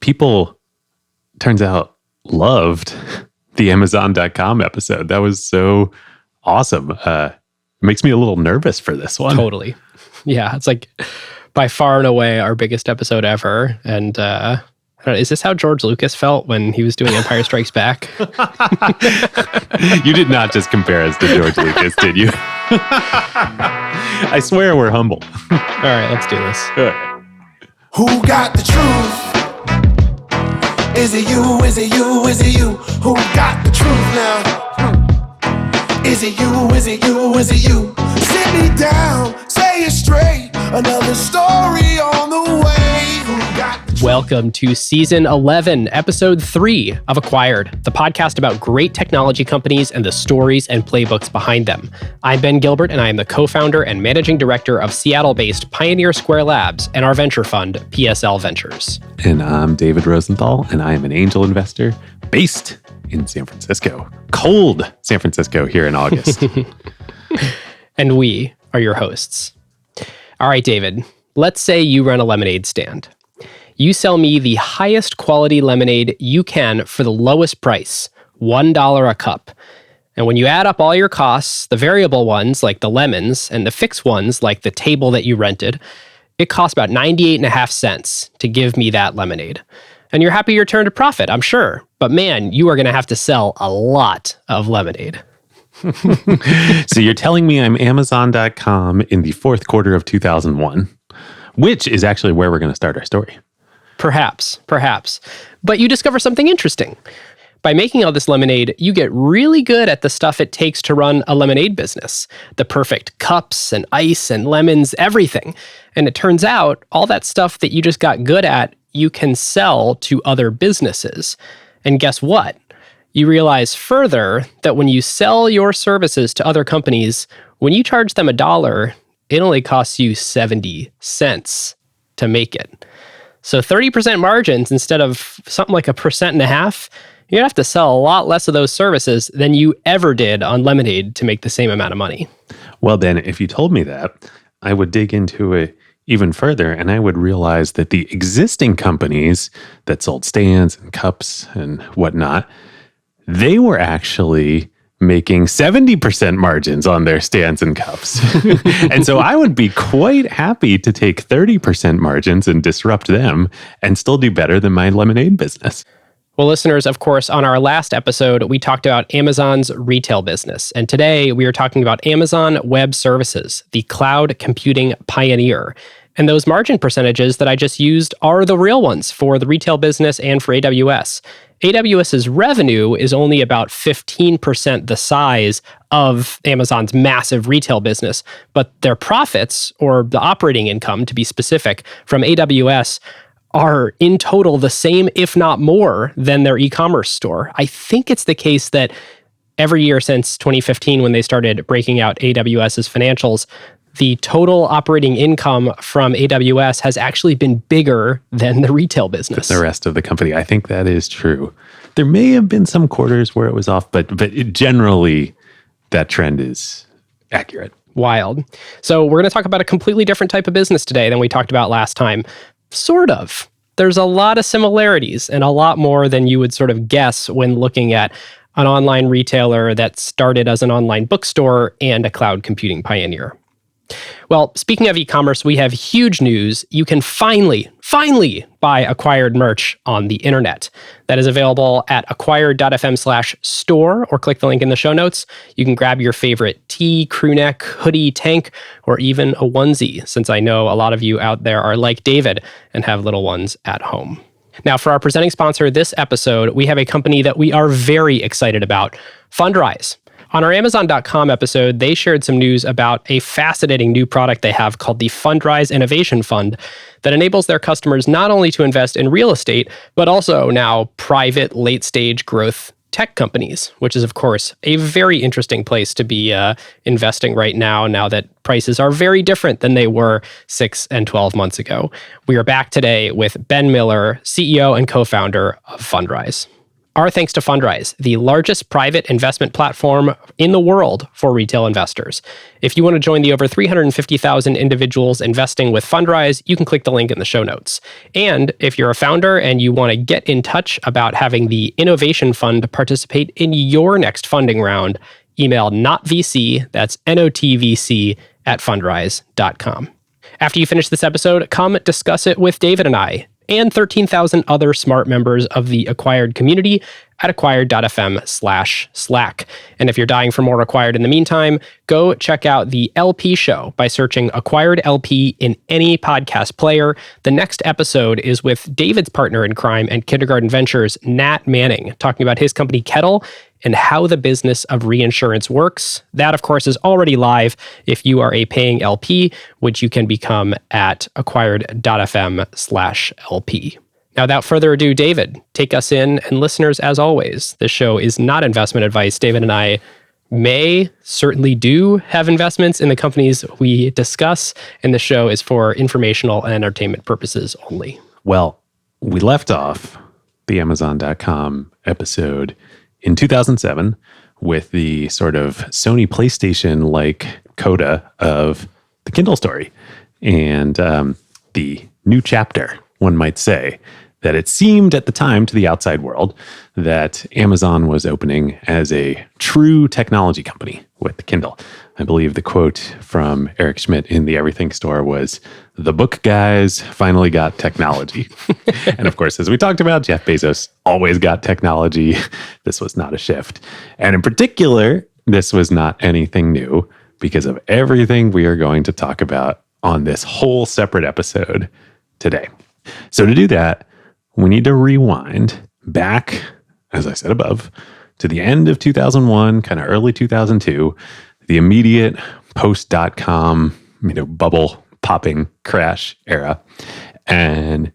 people, turns out, loved the Amazon.com episode. That was so awesome. It makes me a little nervous for this one. Totally. Yeah, it's like by far and away our biggest episode ever. And I don't know, is this how George Lucas felt when he was doing Empire Strikes Back? You did not just compare us to George Lucas, did you? I swear we're humble. All right, let's do this. Who got the truth? Is it you? Is it you? Is it you? Who got the truth now? Is it you? Is it you? Is it you? Sit me down, say it straight. Another story on the way. Who got the truth? Welcome to Season 11, Episode 3 of Acuired, the podcast about great technology companies and the stories and playbooks behind them. I'm Ben Gilbert, and I am the co-founder and managing director of Seattle-based Pioneer Square Labs and our venture fund, PSL Ventures. And I'm David Rosenthal, and I am an angel investor based in San Francisco. Cold San Francisco here in August. And we are your hosts. All right, David, let's say you run a lemonade stand. You sell me the highest quality lemonade you can for the lowest price, $1 a cup. And when you add up all your costs, the variable ones like the lemons and the fixed ones like the table that you rented, it costs about 98.5 cents to give me that lemonade. And you're happy you're turned a profit, I'm sure. But man, you are going to have to sell a lot of lemonade. So you're telling me I'm Amazon.com in the fourth quarter of 2001, which is actually where we're going to start our story. Perhaps. But you discover something interesting. By making all this lemonade, you get really good at the stuff it takes to run a lemonade business. The perfect cups and ice and lemons, everything. And it turns out all that stuff that you just got good at, you can sell to other businesses. And guess what? You realize further that when you sell your services to other companies, when you charge them $1, it only costs you 70 cents to make it. So 30% margins instead of something like 1.5%, you'd have to sell a lot less of those services than you ever did on lemonade to make the same amount of money. Well, then, if you told me that, I would dig into it even further, and I would realize that the existing companies that sold stands and cups and whatnot, they were actually making 70% margins on their stands and cups. And so I would be quite happy to take 30% margins and disrupt them and still do better than my lemonade business. Well, listeners, of course, on our last episode, we talked about Amazon's retail business. And today we are talking about Amazon Web Services, the cloud computing pioneer. And those margin percentages that I just used are the real ones for the retail business and for AWS. AWS's revenue is only about 15% the size of Amazon's massive retail business, but their profits, or the operating income to be specific, from AWS are in total the same, if not more, than their e-commerce store. I think it's the case that every year since 2015, when they started breaking out AWS's financials, the total operating income from AWS has actually been bigger than the retail business. The rest of the company. I think that is true. There may have been some quarters where it was off, but generally that trend is accurate. Wild. So we're going to talk about a completely different type of business today than we talked about last time. Sort of. There's a lot of similarities and a lot more than you would sort of guess when looking at an online retailer that started as an online bookstore and a cloud computing pioneer. Well, speaking of e-commerce, we have huge news. You can finally buy Acuired merch on the internet. That is available at acuired.fm/store, or click the link in the show notes. You can grab your favorite tee, crewneck, hoodie, tank, or even a onesie, since I know a lot of you out there are like David and have little ones at home. Now, for our presenting sponsor this episode, we have a company that we are very excited about, Fundrise. On our Amazon.com episode, they shared some news about a fascinating new product they have called the Fundrise Innovation Fund that enables their customers not only to invest in real estate, but also now private late-stage growth tech companies, which is, of course, a very interesting place to be investing right now that prices are very different than they were 6 and 12 months ago. We are back today with Ben Miller, CEO and co-founder of Fundrise. Our thanks to Fundrise, the largest private investment platform in the world for retail investors. If you want to join the over 350,000 individuals investing with Fundrise, you can click the link in the show notes. And if you're a founder and you want to get in touch about having the Innovation Fund participate in your next funding round, email notvc, that's NOTVC, at fundrise.com. After you finish this episode, come discuss it with David and I, and 13,000 other smart members of the Acuired community at acuired.fm/Slack. And if you're dying for more Acuired in the meantime, go check out the LP show by searching Acuired LP in any podcast player. The next episode is with David's partner in crime and Kindergarten Ventures, Nat Manning, talking about his company Kettle and how the business of reinsurance works. That, of course, is already live if you are a paying LP, which you can become at acuired.fm/LP. Now, without further ado, David, take us in. And listeners, as always, this show is not investment advice. David and I certainly do have investments in the companies we discuss, and the show is for informational and entertainment purposes only. Well, we left off the Amazon.com episode in 2007 with the sort of Sony PlayStation-like coda of the Kindle story and the new chapter, one might say, that it seemed at the time to the outside world that Amazon was opening as a true technology company with the Kindle. I believe the quote from Eric Schmidt in the Everything Store was, "The book guys finally got technology." And of course, as we talked about, Jeff Bezos always got technology. This was not a shift. And in particular, this was not anything new because of everything we are going to talk about on this whole separate episode today. So to do that, we need to rewind back, as I said above, to the end of 2001, kind of early 2002, the immediate post.com, bubble popping crash era. And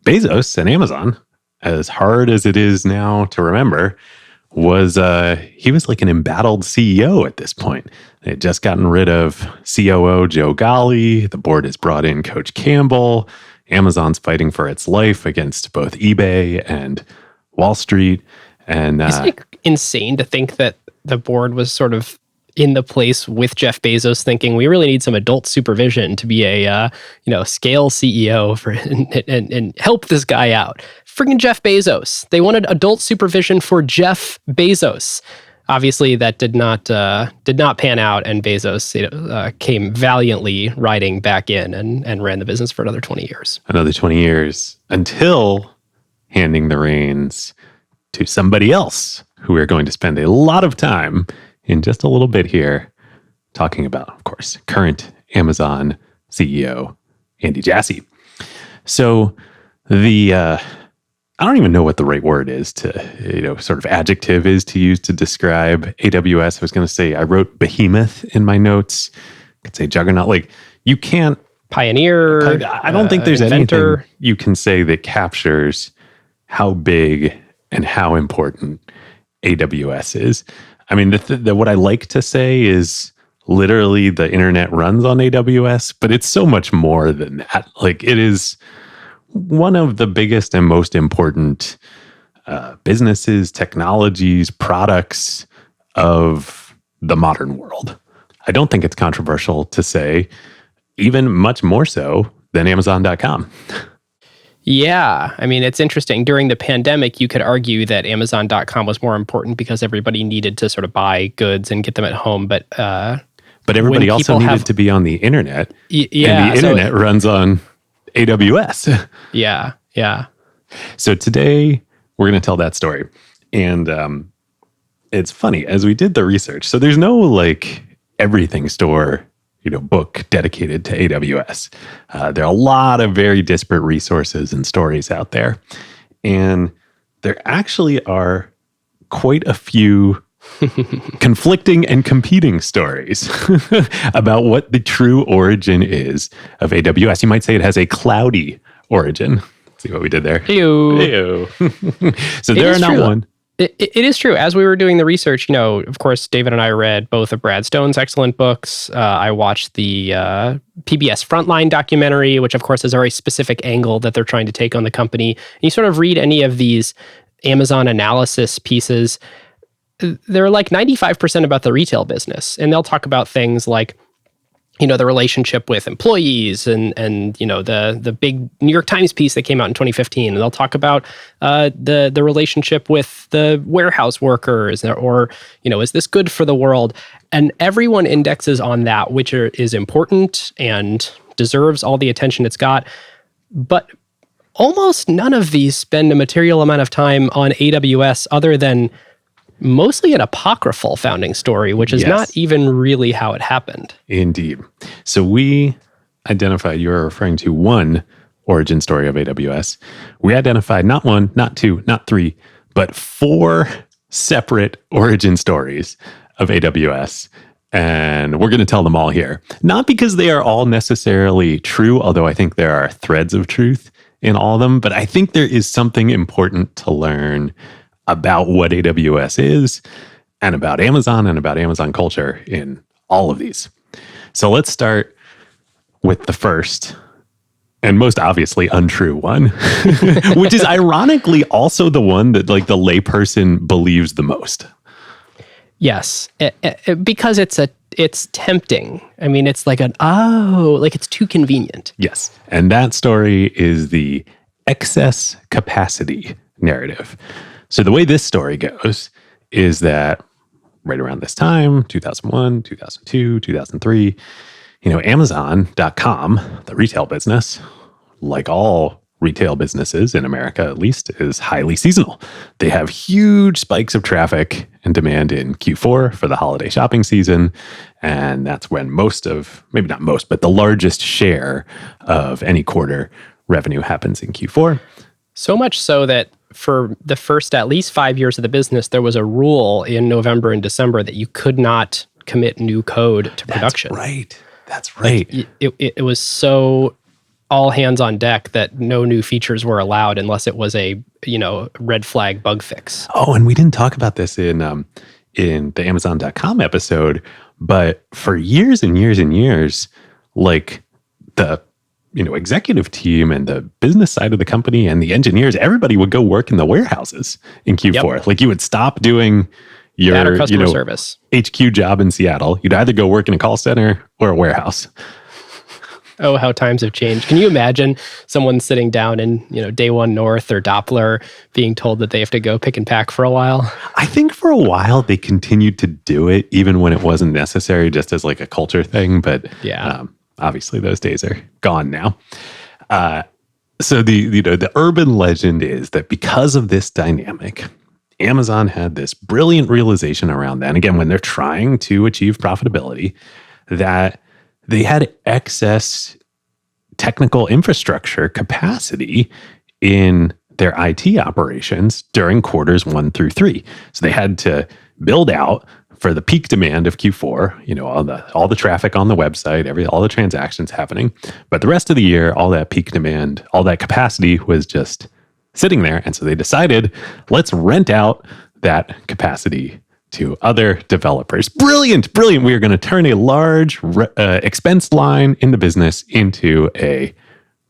Bezos and Amazon, as hard as it is now to remember, he was like an embattled CEO at this point. They had just gotten rid of COO Joe Ghali. The board has brought in Coach Campbell. Amazon's fighting for its life against both eBay and Wall Street. And isn't it insane to think that the board was sort of in the place with Jeff Bezos thinking we really need some adult supervision to be a scale CEO and help this guy out. Friggin' Jeff Bezos. They wanted adult supervision for Jeff Bezos. Obviously, that did not pan out, and Bezos came valiantly riding back in and ran the business for another 20 years. Another 20 years until handing the reins to somebody else who we're going to spend a lot of time in just a little bit here talking about, of course, current Amazon CEO, Andy Jassy. So I don't even know what the right word is sort of adjective is to use to describe AWS. I was going to say, I wrote behemoth in my notes. I could say juggernaut. Like, you can't... Pioneer. I don't think there's inventor. anything you can say that captures how big and how important AWS is. I mean, what I like to say is literally the internet runs on AWS, but it's so much more than that. Like, it is one of the biggest and most important businesses, technologies, products of the modern world. I don't think it's controversial to say, even much more so than Amazon.com. Yeah. I mean, it's interesting. During the pandemic, you could argue that Amazon.com was more important because everybody needed to sort of buy goods and get them at home. But everybody also needed to be on the internet. Yeah. And the internet runs on AWS. Yeah. So today we're going to tell that story. And it's funny, as we did the research, so there's no everything store, book dedicated to AWS. There are a lot of very disparate resources and stories out there. And there actually are quite a few conflicting and competing stories about what the true origin is of AWS. You might say it has a cloudy origin. See what we did there? Ew. So there are not one. It is true. As we were doing the research, of course, David and I read both of Brad Stone's excellent books. I watched the PBS Frontline documentary, which of course is a very specific angle that they're trying to take on the company. And you sort of read any of these Amazon analysis pieces, they're like 95% about the retail business. And they'll talk about things like, the relationship with employees and the big New York Times piece that came out in 2015. And they'll talk about the relationship with the warehouse workers or is this good for the world? And everyone indexes on that, which is important and deserves all the attention it's got. But almost none of these spend a material amount of time on AWS other than mostly an apocryphal founding story, which is not even really how it happened. Indeed. So we identified, you're referring to one origin story of AWS. We identified not one, not two, not three, but 4 separate origin stories of AWS. And we're going to tell them all here. Not because they are all necessarily true, although I think there are threads of truth in all of them, but I think there is something important to learn about what AWS is and about Amazon and about Amazon culture in all of these. So let's start with the first and most obviously untrue one, which is ironically also the one that like the layperson believes the most. Yes, because it's tempting. I mean, it's like it's too convenient. Yes, and that story is the excess capacity narrative. So the way this story goes is that right around this time, 2001, 2002, 2003, Amazon.com, the retail business, like all retail businesses in America at least, is highly seasonal. They have huge spikes of traffic and demand in Q4 for the holiday shopping season. And that's when maybe not most, but the largest share of any quarter revenue happens in Q4. So much so that for the first at least 5 years of the business, there was a rule in November and December that you could not commit new code to production. That's right. It was so all hands on deck that no new features were allowed unless it was a red flag bug fix. Oh, and we didn't talk about this in the Amazon.com episode, but for years and years and years, like the executive team and the business side of the company and the engineers, everybody would go work in the warehouses in Q4. Yep. Like you would stop doing your customer service HQ job in Seattle. You'd either go work in a call center or a warehouse. Oh, how times have changed. Can you imagine someone sitting down in, Day One North or Doppler being told that they have to go pick and pack for a while? I think for a while they continued to do it even when it wasn't necessary, just as like a culture thing. But obviously those days are gone now. So the urban legend is that because of this dynamic, Amazon had this brilliant realization around that. And again, when they're trying to achieve profitability, that they had excess technical infrastructure capacity in their IT operations during quarters 1 through 3. So they had to build out for the peak demand of Q4, all the traffic on the website, all the transactions happening. But the rest of the year, all that peak demand, all that capacity was just sitting there. And so they decided, let's rent out that capacity to other developers. Brilliant. We are going to turn a large expense line in the business into a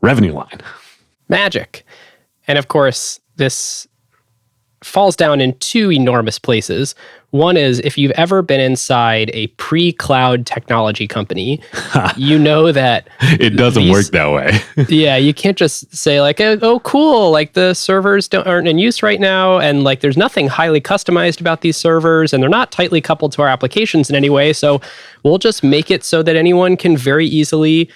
revenue line. Magic. And of course, this falls down in 2 enormous places. One is if you've ever been inside a pre-cloud technology company, you know that it doesn't work that way. Yeah, you can't just say like, oh, cool, like the servers aren't in use right now, and like there's nothing highly customized about these servers, and they're not tightly coupled to our applications in any way, so we'll just make it so that anyone can very easily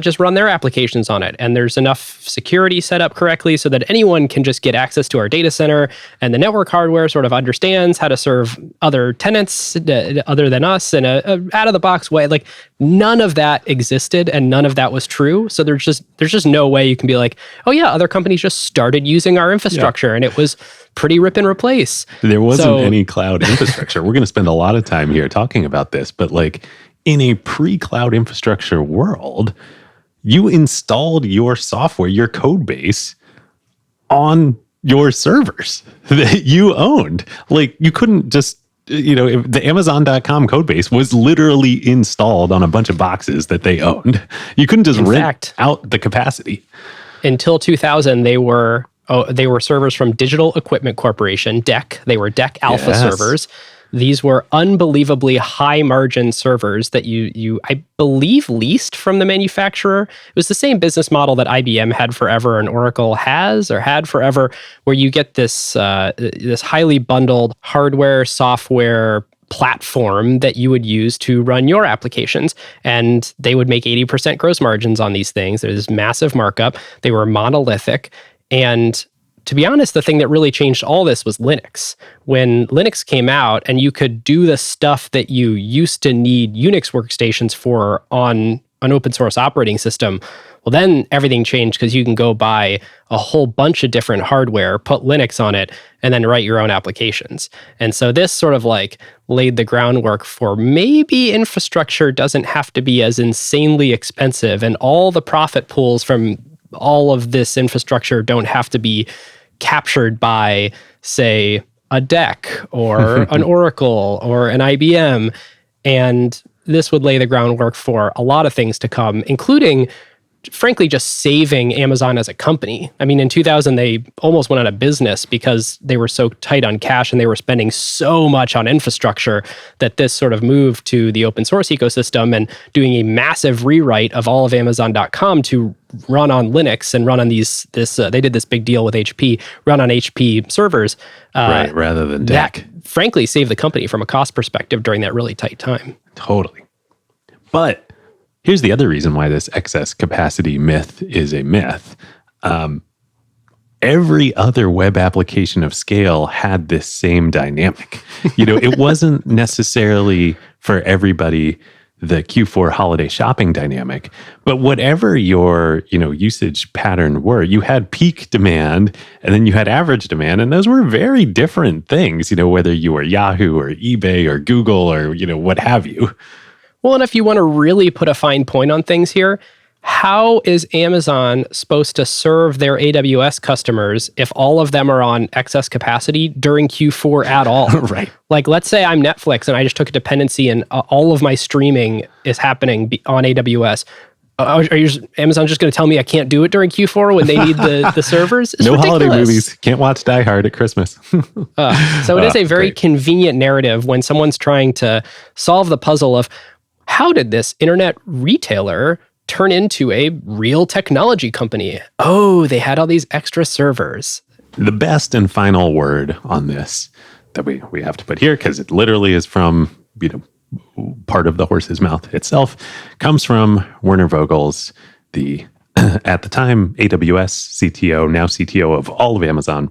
just run their applications on it. And there's enough security set up correctly so that anyone can just get access to our data center, and the network hardware sort of understands how to serve other tenants other than us in a out-of-the-box way. Like none of that existed and none of that was true. So there's just no way you can be like, oh yeah, other companies just started using our infrastructure and it was pretty rip and replace. There wasn't any cloud infrastructure. We're going to spend a lot of time here talking about this, but like in a pre-cloud infrastructure world, you installed your software, your code base on your servers that you owned. Like you couldn't just, if the Amazon.com code base was literally installed on a bunch of boxes that they owned. You couldn't just rent out the capacity. Until 2000, they were They were servers from Digital Equipment Corporation, DEC. They were DEC Alpha Yes. servers. These were unbelievably high margin servers that you I believe leased from the manufacturer. It was the same business model that IBM had forever and Oracle has or had forever, where you get this this highly bundled hardware, software platform that you would use to run your applications. And they would make 80% gross margins on these things. There's this massive markup. They were monolithic. And to be honest, the thing that really changed all this was Linux. When Linux came out and you could do the stuff that you used to need Unix workstations for on an open source operating system, well, then everything changed because you can go buy a whole bunch of different hardware, put Linux on it, and then write your own applications. And so this sort of like laid the groundwork for maybe infrastructure doesn't have to be as insanely expensive, and all the profit pools from all of this infrastructure don't have to be captured by, say, a DEC or an Oracle or an IBM. And this would lay the groundwork for a lot of things to come, including, frankly, just saving Amazon as a company. I mean, in 2000, they almost went out of business because they were so tight on cash and they were spending so much on infrastructure that this sort of move to the open source ecosystem and doing a massive rewrite of all of Amazon.com to run on Linux and run on they did this big deal with HP, run on HP servers. Right, rather than DEC. That, frankly, saved the company from a cost perspective during that really tight time. Totally. But here's the other reason why this excess capacity myth is a myth. Every other web application of scale had this same dynamic. It wasn't necessarily for everybody the Q4 holiday shopping dynamic, but whatever your usage pattern were, you had peak demand and then you had average demand, and those were very different things. Whether you were Yahoo or eBay or Google or what have you. Well, and if you want to really put a fine point on things here, how is Amazon supposed to serve their AWS customers if all of them are on excess capacity during Q4 at all? Right. Like, let's say I'm Netflix and I just took a dependency and all of my streaming is happening on AWS. Amazon just going to tell me I can't do it during Q4 when they need the servers? It's no ridiculous. Holiday movies. Can't watch Die Hard at Christmas. So it is a very convenient narrative when someone's trying to solve the puzzle of how did this internet retailer turn into a real technology company? Oh, they had all these extra servers. The best and final word on this that we have to put here, because it literally is from, part of the horse's mouth itself, comes from Werner Vogels, the, at the time, AWS CTO, now CTO of all of Amazon,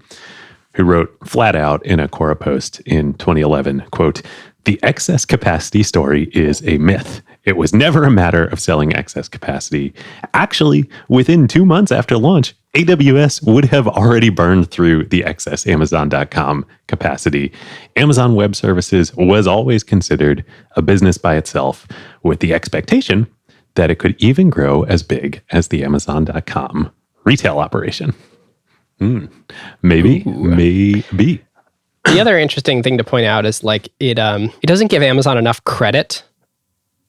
who wrote flat out in a Quora post in 2011, quote, "The excess capacity story is a myth. It was never a matter of selling excess capacity. Actually, within 2 months after launch, AWS would have already burned through the excess Amazon.com capacity. Amazon Web Services was always considered a business by itself, with the expectation that it could even grow as big as the Amazon.com retail operation." Maybe. The other interesting thing to point out is like it doesn't give Amazon enough credit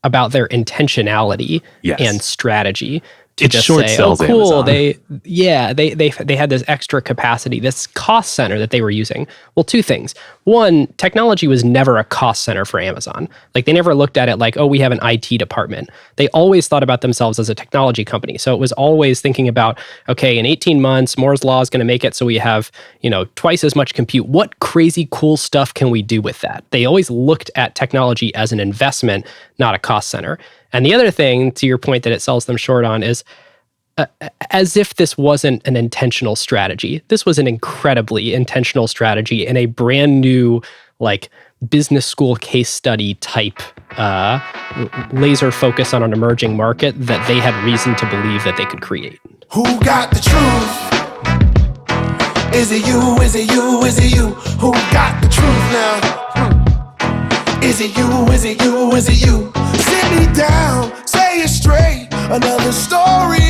about their intentionality and strategy to just short say, sells "Oh, cool, Amazon. they had this extra capacity, this cost center that they were using." Well, two things. One, technology was never a cost center for Amazon. Like, they never looked at it like, "Oh, we have an IT department." They always thought about themselves as a technology company. So it was always thinking about, okay, in 18 months, Moore's Law is going to make it so we have, twice as much compute. What crazy cool stuff can we do with that? They always looked at technology as an investment, not a cost center. And the other thing, to your point, that it sells them short on is as if this wasn't an intentional strategy. This was an incredibly intentional strategy and a brand new, like, business school case study type laser focus on an emerging market that they had reason to believe that they could create. Who got the truth? Is it you? Is it you? Is it you? Who got the truth now? Is it you? Is it you? Is it you? Sit me down, say it straight. Another story